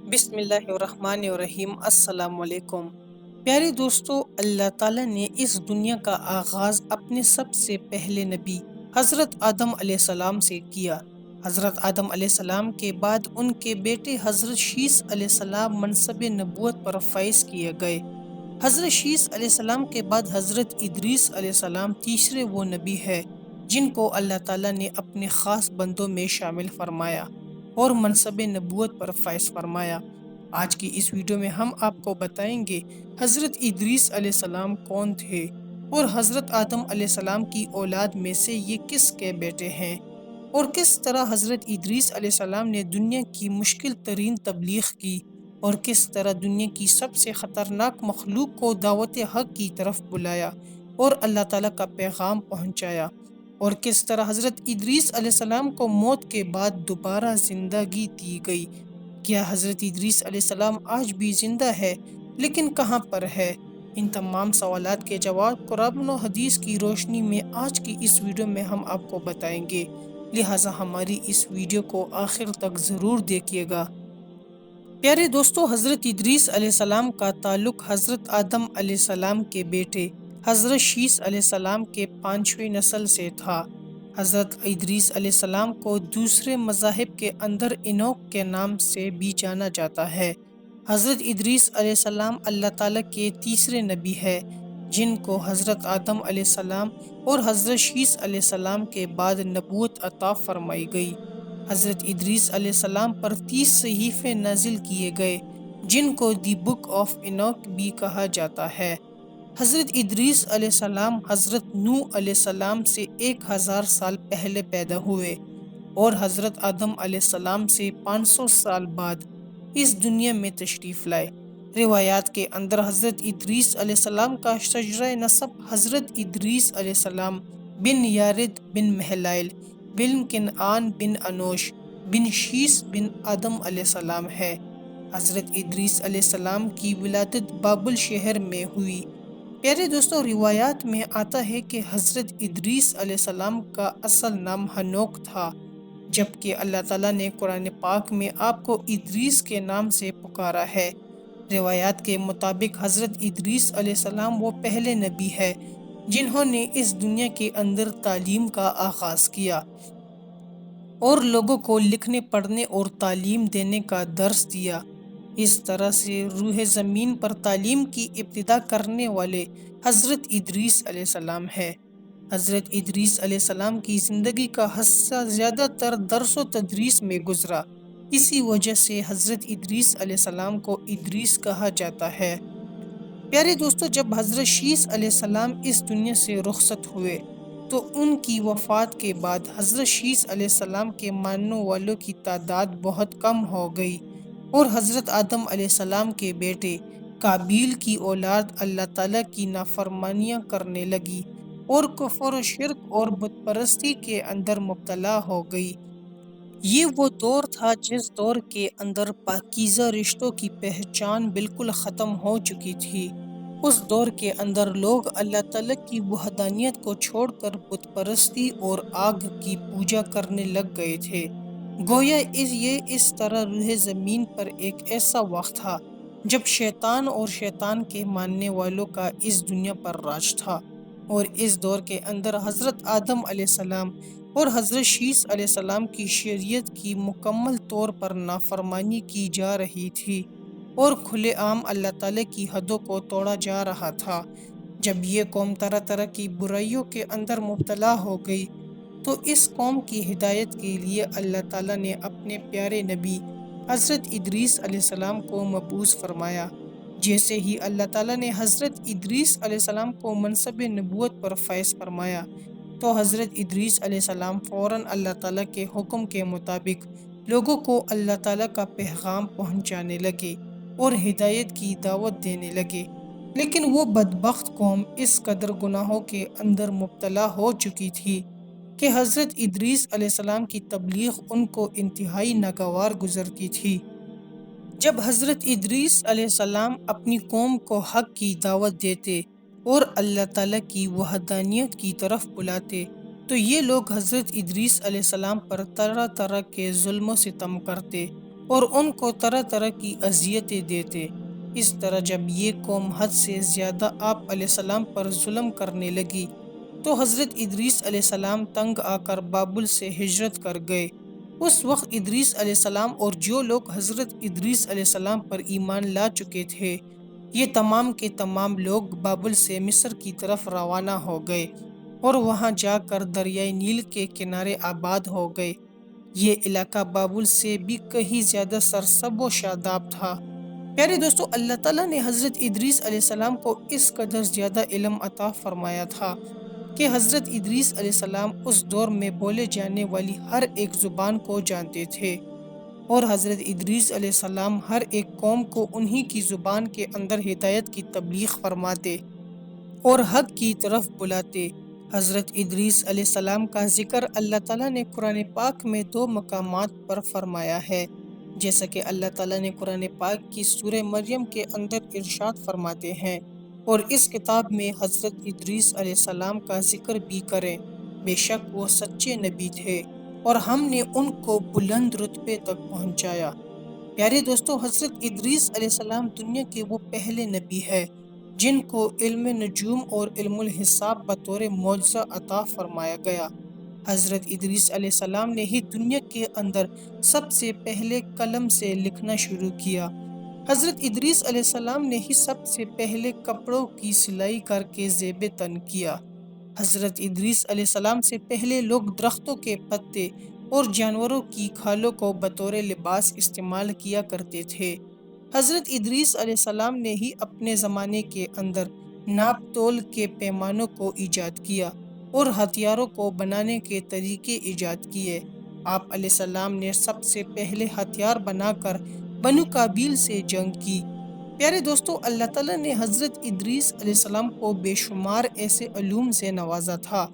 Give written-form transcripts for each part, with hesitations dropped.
بسم اللہ الرحمن الرحیم۔ السلام علیکم پیارے دوستو، اللہ تعالیٰ نے اس دنیا کا آغاز اپنے سب سے پہلے نبی حضرت آدم علیہ السلام سے کیا۔ حضرت آدم علیہ السلام کے بعد ان کے بیٹے حضرت شیث علیہ السلام منصب نبوت پر فائز کیے گئے۔ حضرت شیث علیہ السلام کے بعد حضرت ادریس علیہ السلام تیسرے وہ نبی ہے جن کو اللہ تعالیٰ نے اپنے خاص بندوں میں شامل فرمایا اور منصب نبوت پر فائز فرمایا۔ آج کی اس ویڈیو میں ہم آپ کو بتائیں گے حضرت ادریس علیہ السلام کون تھے اور حضرت آدم علیہ السلام کی اولاد میں سے یہ کس کے بیٹے ہیں، اور کس طرح حضرت ادریس علیہ السلام نے دنیا کی مشکل ترین تبلیغ کی، اور کس طرح دنیا کی سب سے خطرناک مخلوق کو دعوت حق کی طرف بلایا اور اللہ تعالیٰ کا پیغام پہنچایا، اور کس طرح حضرت ادریس علیہ السلام کو موت کے بعد دوبارہ زندگی دی گئی۔ کیا حضرت ادریس علیہ السلام آج بھی زندہ ہے، لیکن کہاں پر ہے؟ ان تمام سوالات کے جواب قرآن و حدیث کی روشنی میں آج کی اس ویڈیو میں ہم آپ کو بتائیں گے، لہٰذا ہماری اس ویڈیو کو آخر تک ضرور دیکھیے گا۔ پیارے دوستو، حضرت ادریس علیہ السلام کا تعلق حضرت آدم علیہ السلام کے بیٹے حضرت شیث علیہ السلام کے پانچویں نسل سے تھا۔ حضرت ادریس علیہ السلام کو دوسرے مذاہب کے اندر اینوک کے نام سے بھی جانا جاتا ہے۔ حضرت ادریس علیہ السلام اللہ تعالیٰ کے تیسرے نبی ہے جن کو حضرت آدم علیہ السلام اور حضرت شیث علیہ السلام کے بعد نبوت عطا فرمائی گئی۔ حضرت ادریس علیہ السلام پر 30 صحیفے نازل کیے گئے جن کو دی بک آف اینوک بھی کہا جاتا ہے۔ حضرت ادریس علیہ السلام حضرت نوح علیہ السلام سے 1000 سال پہلے پیدا ہوئے اور حضرت آدم علیہ السلام سے 500 سال بعد اس دنیا میں تشریف لائے۔ روایات کے اندر حضرت ادریس علیہ السلام کا شجرہ نسب حضرت ادریس علیہ السلام بن یارد بن مہلائل بن کنعان بن انوش بن شیث بن آدم علیہ السلام ہے۔ حضرت ادریس علیہ السلام کی ولادت بابل شہر میں ہوئی۔ پیارے دوستو، روایات میں آتا ہے کہ حضرت ادریس علیہ السلام کا اصل نام ہنوک تھا، جبکہ اللہ تعالیٰ نے قرآن پاک میں آپ کو ادریس کے نام سے پکارا ہے۔ روایات کے مطابق حضرت ادریس علیہ السلام وہ پہلے نبی ہے جنہوں نے اس دنیا کے اندر تعلیم کا آغاز کیا اور لوگوں کو لکھنے پڑھنے اور تعلیم دینے کا درس دیا۔ اس طرح سے روح زمین پر تعلیم کی ابتدا کرنے والے حضرت ادریس علیہ السلام ہے۔ حضرت ادریس علیہ السلام کی زندگی کا حصہ زیادہ تر درس و تدریس میں گزرا، اسی وجہ سے حضرت ادریس علیہ السلام کو ادریس کہا جاتا ہے۔ پیارے دوستو، جب حضرت شیث علیہ السلام اس دنیا سے رخصت ہوئے تو ان کی وفات کے بعد حضرت شیث علیہ السلام کے ماننے والوں کی تعداد بہت کم ہو گئی، اور حضرت آدم علیہ السلام کے بیٹے قابیل کی اولاد اللہ تعالیٰ کی نافرمانیاں کرنے لگی اور کفر و شرک اور بت پرستی کے اندر مبتلا ہو گئی۔ یہ وہ دور تھا جس دور کے اندر پاکیزہ رشتوں کی پہچان بالکل ختم ہو چکی تھی۔ اس دور کے اندر لوگ اللہ تعالیٰ کی وحدانیت کو چھوڑ کر بت پرستی اور آگ کی پوجا کرنے لگ گئے تھے۔ گویا یہ اس طرح روح زمین پر ایک ایسا وقت تھا جب شیطان اور شیطان کے ماننے والوں کا اس دنیا پر راج تھا، اور اس دور کے اندر حضرت آدم علیہ السلام اور حضرت شیث علیہ السلام کی شریعت کی مکمل طور پر نافرمانی کی جا رہی تھی اور کھلے عام اللہ تعالیٰ کی حدوں کو توڑا جا رہا تھا۔ جب یہ قوم طرح طرح کی برائیوں کے اندر مبتلا ہو گئی تو اس قوم کی ہدایت کے لیے اللہ تعالیٰ نے اپنے پیارے نبی حضرت ادریس علیہ السلام کو مبعوث فرمایا۔ جیسے ہی اللہ تعالیٰ نے حضرت ادریس علیہ السلام کو منصب نبوت پر فائز فرمایا تو حضرت ادریس علیہ السلام فوراً اللہ تعالیٰ کے حکم کے مطابق لوگوں کو اللہ تعالیٰ کا پیغام پہنچانے لگے اور ہدایت کی دعوت دینے لگے، لیکن وہ بدبخت قوم اس قدر گناہوں کے اندر مبتلا ہو چکی تھی کہ حضرت ادریس علیہ السلام کی تبلیغ ان کو انتہائی ناگوار گزرتی تھی۔ جب حضرت ادریس علیہ السلام اپنی قوم کو حق کی دعوت دیتے اور اللہ تعالیٰ کی وحدانیت کی طرف بلاتے تو یہ لوگ حضرت ادریس علیہ السلام پر طرح طرح کے ظلم و ستم کرتے اور ان کو طرح طرح کی اذیتیں دیتے۔ اس طرح جب یہ قوم حد سے زیادہ آپ علیہ السلام پر ظلم کرنے لگی تو حضرت ادریس علیہ السلام تنگ آ کر بابل سے ہجرت کر گئے۔ اس وقت ادریس علیہ السلام اور جو لوگ حضرت ادریس علیہ السلام پر ایمان لا چکے تھے، یہ تمام کے تمام لوگ بابل سے مصر کی طرف روانہ ہو گئے اور وہاں جا کر دریائے نیل کے کنارے آباد ہو گئے۔ یہ علاقہ بابل سے بھی کہیں زیادہ سرسبز و شاداب تھا۔ پیارے دوستو، اللہ تعالیٰ نے حضرت ادریس علیہ السلام کو اس قدر زیادہ علم عطا فرمایا تھا کہ حضرت ادریس علیہ السلام اس دور میں بولے جانے والی ہر ایک زبان کو جانتے تھے، اور حضرت ادریس علیہ السلام ہر ایک قوم کو انہی کی زبان کے اندر ہدایت کی تبلیغ فرماتے اور حق کی طرف بلاتے۔ حضرت ادریس علیہ السلام کا ذکر اللہ تعالیٰ نے قرآن پاک میں 2 مقامات پر فرمایا ہے، جیسا کہ اللہ تعالیٰ نے قرآن پاک کی سورہ مریم کے اندر ارشاد فرماتے ہیں، اور اس کتاب میں حضرت ادریس علیہ السلام کا ذکر بھی کریں، بے شک وہ سچے نبی تھے اور ہم نے ان کو بلند رتبے تک پہنچایا۔ پیارے دوستو، حضرت ادریس علیہ السلام دنیا کے وہ پہلے نبی ہے جن کو علم نجوم اور علم الحساب بطور معجزہ عطا فرمایا گیا۔ حضرت ادریس علیہ السلام نے ہی دنیا کے اندر سب سے پہلے قلم سے لکھنا شروع کیا۔ حضرت ادریس علیہ السلام نے ہی سب سے پہلے کپڑوں کی سلائی کر کے زیب تن کیا۔ حضرت ادریس علیہ السلام سے پہلے لوگ درختوں کے پتے اور جانوروں کی کھالوں کو بطور لباس استعمال کیا کرتے تھے۔ حضرت ادریس علیہ السلام نے ہی اپنے زمانے کے اندر ناپ تول کے پیمانوں کو ایجاد کیا اور ہتھیاروں کو بنانے کے طریقے ایجاد کیے۔ آپ علیہ السلام نے سب سے پہلے ہتھیار بنا کر بنو قابیل سے جنگ کی۔ پیارے دوستو، اللہ تعالیٰ نے حضرت ادریس علیہ السلام کو بے شمار ایسے علوم سے نوازا تھا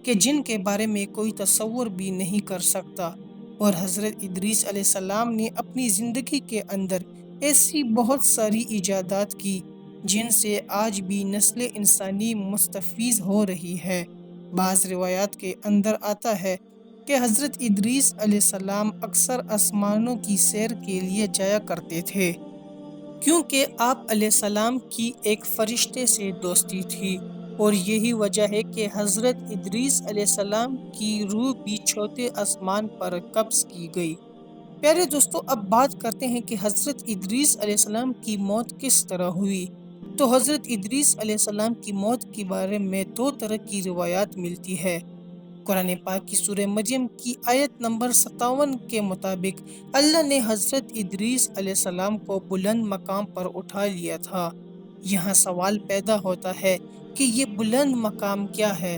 کہ جن کے بارے میں کوئی تصور بھی نہیں کر سکتا، اور حضرت ادریس علیہ السلام نے اپنی زندگی کے اندر ایسی بہت ساری ایجادات کی جن سے آج بھی نسل انسانی مستفیض ہو رہی ہے۔ بعض روایات کے اندر آتا ہے کہ حضرت ادریس علیہ السلام اکثر آسمانوں کی سیر کے لیے جایا کرتے تھے، کیونکہ آپ علیہ السلام کی ایک فرشتے سے دوستی تھی، اور یہی وجہ ہے کہ حضرت ادریس علیہ السلام کی روح بھی چوتھے آسمان پر قبض کی گئی۔ پیارے دوستو، اب بات کرتے ہیں کہ حضرت ادریس علیہ السلام کی موت کس طرح ہوئی۔ تو حضرت ادریس علیہ السلام کی موت کے بارے میں 2 طرح کی روایات ملتی ہے۔ قرآن پاک کی سورہ مریم کی آیت نمبر 57 کے مطابق اللہ نے حضرت ادریس علیہ السلام کو بلند مقام پر اٹھا لیا تھا۔ یہاں سوال پیدا ہوتا ہے کہ یہ بلند مقام کیا ہے؟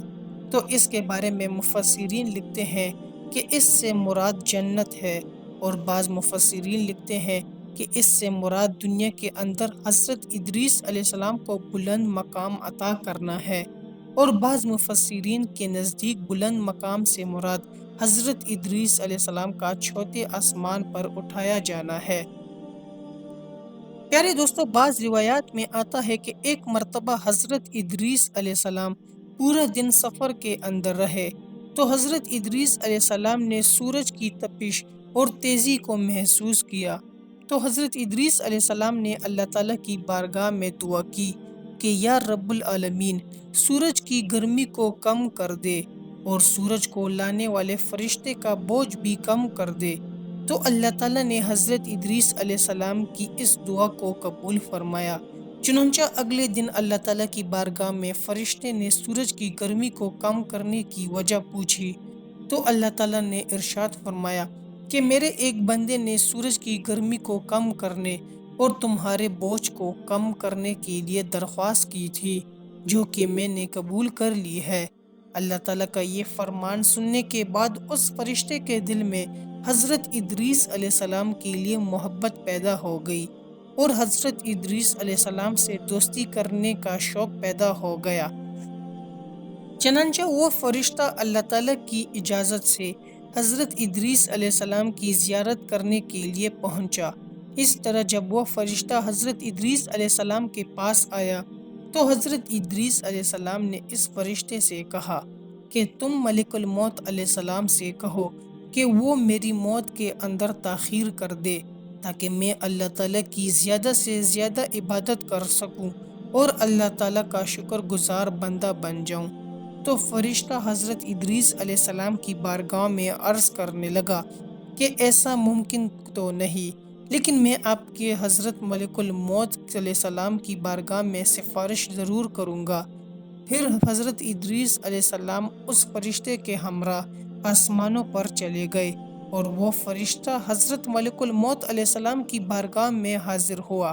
تو اس کے بارے میں مفسرین لکھتے ہیں کہ اس سے مراد جنت ہے، اور بعض مفسرین لکھتے ہیں کہ اس سے مراد دنیا کے اندر حضرت ادریس علیہ السلام کو بلند مقام عطا کرنا ہے، اور بعض مفسرین کے نزدیک بلند مقام سے مراد حضرت ادریس علیہ السلام کا چوتھے آسمان پر اٹھایا جانا ہے۔ پیارے دوستو، بعض روایات میں آتا ہے کہ ایک مرتبہ حضرت ادریس علیہ السلام پورا دن سفر کے اندر رہے تو حضرت ادریس علیہ السلام نے سورج کی تپش اور تیزی کو محسوس کیا، تو حضرت ادریس علیہ السلام نے اللہ تعالیٰ کی بارگاہ میں دعا کی کہ یا رب العالمین، سورج کی گرمی کو کم کر دے اور سورج کو لانے والے فرشتے کا بوجھ بھی کم کر دے۔ تو اللہ تعالیٰ نے حضرت ادریس علیہ السلام کی اس دعا کو قبول فرمایا۔ چنانچہ اگلے دن اللہ تعالیٰ کی بارگاہ میں فرشتے نے سورج کی گرمی کو کم کرنے کی وجہ پوچھی، تو اللہ تعالیٰ نے ارشاد فرمایا کہ میرے ایک بندے نے سورج کی گرمی کو کم کرنے اور تمہارے بوجھ کو کم کرنے کے لیے درخواست کی تھی، جو کہ میں نے قبول کر لی ہے۔ اللہ تعالیٰ کا یہ فرمان سننے کے بعد اس فرشتے کے دل میں حضرت ادریس علیہ السلام کے لیے محبت پیدا ہو گئی، اور حضرت ادریس علیہ السلام سے دوستی کرنے کا شوق پیدا ہو گیا۔ چنانچہ وہ فرشتہ اللہ تعالیٰ کی اجازت سے حضرت ادریس علیہ السلام کی زیارت کرنے کے لیے پہنچا۔ اس طرح جب وہ فرشتہ حضرت ادریس علیہ السلام کے پاس آیا تو حضرت ادریس علیہ السلام نے اس فرشتے سے کہا کہ تم ملک الموت علیہ السلام سے کہو کہ وہ میری موت کے اندر تاخیر کر دے، تاکہ میں اللہ تعالیٰ کی زیادہ سے زیادہ عبادت کر سکوں اور اللہ تعالیٰ کا شکر گزار بندہ بن جاؤں۔ تو فرشتہ حضرت ادریس علیہ السلام کی بارگاہ میں عرض کرنے لگا کہ ایسا ممکن تو نہیں، لیکن میں آپ کے حضرت ملک الموت علیہ السلام کی بارگاہ میں سفارش ضرور کروں گا۔ پھر حضرت ادریس علیہ السلام اس فرشتے کے ہمراہ آسمانوں پر چلے گئے اور وہ فرشتہ حضرت ملک الموت علیہ السلام کی بارگاہ میں حاضر ہوا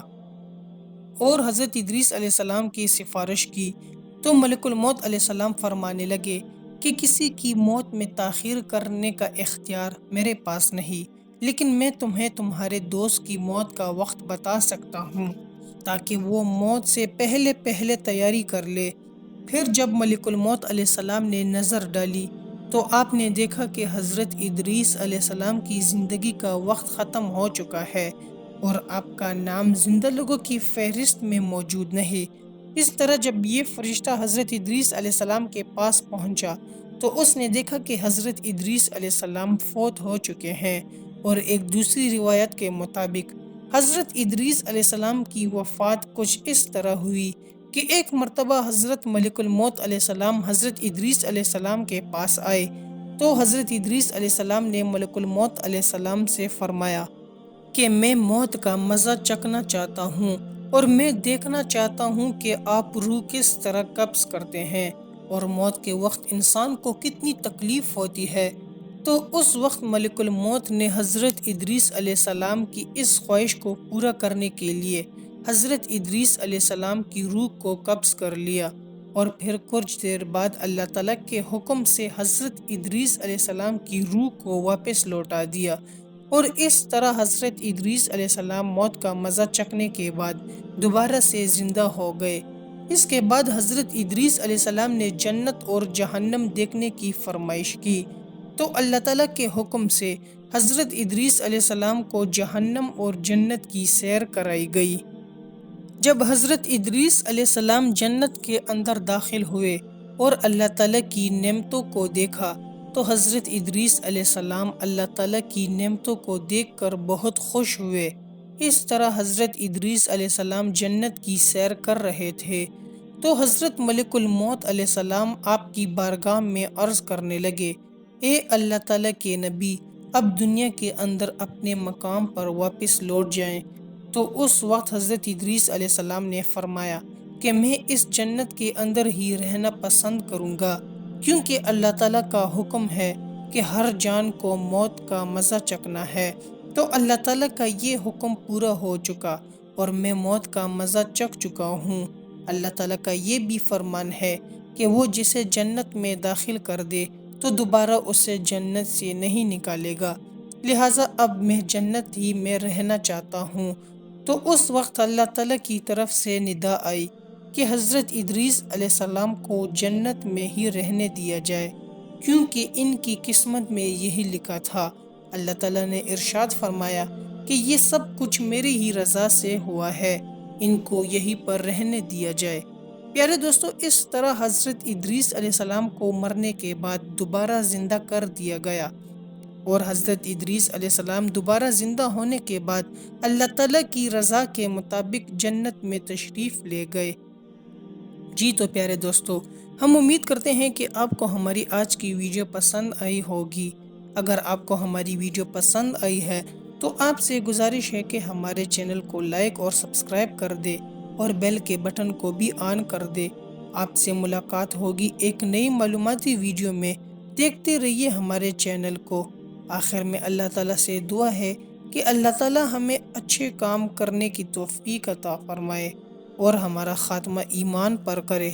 اور حضرت ادریس علیہ السلام کی سفارش کی، تو ملک الموت علیہ السلام فرمانے لگے کہ کسی کی موت میں تاخیر کرنے کا اختیار میرے پاس نہیں، لیکن میں تمہیں تمہارے دوست کی موت کا وقت بتا سکتا ہوں تاکہ وہ موت سے پہلے پہلے تیاری کر لے۔ پھر جب ملک الموت علیہ السلام نے نظر ڈالی تو آپ نے دیکھا کہ حضرت ادریس علیہ السلام کی زندگی کا وقت ختم ہو چکا ہے اور آپ کا نام زندہ لوگوں کی فہرست میں موجود نہیں۔ اس طرح جب یہ فرشتہ حضرت ادریس علیہ السلام کے پاس پہنچا تو اس نے دیکھا کہ حضرت ادریس علیہ السلام فوت ہو چکے ہیں، اور ایک دوسری روایت کے مطابق حضرت ادریس علیہ السلام کی وفات کچھ اس طرح ہوئی کہ ایک مرتبہ حضرت ملک الموت علیہ السلام حضرت ادریس علیہ السلام کے پاس آئے تو حضرت ادریس علیہ السلام نے ملک الموت علیہ السلام سے فرمایا کہ میں موت کا مزہ چکھنا چاہتا ہوں اور میں دیکھنا چاہتا ہوں کہ آپ روح کس طرح قبض کرتے ہیں اور موت کے وقت انسان کو کتنی تکلیف ہوتی ہے۔ تو اس وقت ملک الموت نے حضرت ادریس علیہ السلام کی اس خواہش کو پورا کرنے کے لیے حضرت ادریس علیہ السلام کی روح کو قبض کر لیا، اور پھر کچھ دیر بعد اللہ تعالیٰ کے حکم سے حضرت ادریس علیہ السلام کی روح کو واپس لوٹا دیا، اور اس طرح حضرت ادریس علیہ السلام موت کا مزہ چکھنے کے بعد دوبارہ سے زندہ ہو گئے۔ اس کے بعد حضرت ادریس علیہ السلام نے جنت اور جہنم دیکھنے کی فرمائش کی، تو اللہ تعالیٰ کے حکم سے حضرت ادریس علیہ السلام کو جہنم اور جنت کی سیر کرائی گئی۔ جب حضرت ادریس علیہ السلام جنت کے اندر داخل ہوئے اور اللہ تعالیٰ کی نعمتوں کو دیکھا تو حضرت ادریس علیہ السلام اللہ تعالیٰ کی نعمتوں کو دیکھ کر بہت خوش ہوئے۔ اس طرح حضرت ادریس علیہ السلام جنت کی سیر کر رہے تھے تو حضرت ملک الموت علیہ السلام آپ کی بارگاہ میں عرض کرنے لگے، اے اللہ تعالیٰ کے نبی، اب دنیا کے اندر اپنے مقام پر واپس لوٹ جائیں۔ تو اس وقت حضرت ادریس علیہ السلام نے فرمایا کہ میں اس جنت کے اندر ہی رہنا پسند کروں گا، کیونکہ اللہ تعالیٰ کا حکم ہے کہ ہر جان کو موت کا مزہ چکھنا ہے۔ تو اللہ تعالیٰ کا یہ حکم پورا ہو چکا اور میں موت کا مزہ چکھ چکا ہوں۔ اللہ تعالیٰ کا یہ بھی فرمان ہے کہ وہ جسے جنت میں داخل کر دے تو دوبارہ اسے جنت سے نہیں نکالے گا، لہٰذا اب میں جنت ہی میں رہنا چاہتا ہوں۔ تو اس وقت اللہ تعالیٰ کی طرف سے ندا آئی کہ حضرت ادریس علیہ السلام کو جنت میں ہی رہنے دیا جائے، کیونکہ ان کی قسمت میں یہی لکھا تھا۔ اللہ تعالیٰ نے ارشاد فرمایا کہ یہ سب کچھ میری ہی رضا سے ہوا ہے، ان کو یہی پر رہنے دیا جائے۔ پیارے دوستو، اس طرح حضرت ادریس علیہ السلام کو مرنے کے بعد دوبارہ زندہ کر دیا گیا، اور حضرت ادریس علیہ السلام دوبارہ زندہ ہونے کے بعد اللہ تعالیٰ کی رضا کے مطابق جنت میں تشریف لے گئے۔ جی تو پیارے دوستو، ہم امید کرتے ہیں کہ آپ کو ہماری آج کی ویڈیو پسند آئی ہوگی۔ اگر آپ کو ہماری ویڈیو پسند آئی ہے تو آپ سے گزارش ہے کہ ہمارے چینل کو لائک اور سبسکرائب کر دے اور بیل کے بٹن کو بھی آن کر دے۔ آپ سے ملاقات ہوگی ایک نئی معلوماتی ویڈیو میں۔ دیکھتے رہیے ہمارے چینل کو۔ آخر میں اللہ تعالیٰ سے دعا ہے کہ اللہ تعالیٰ ہمیں اچھے کام کرنے کی توفیق عطا فرمائے اور ہمارا خاتمہ ایمان پر کرے۔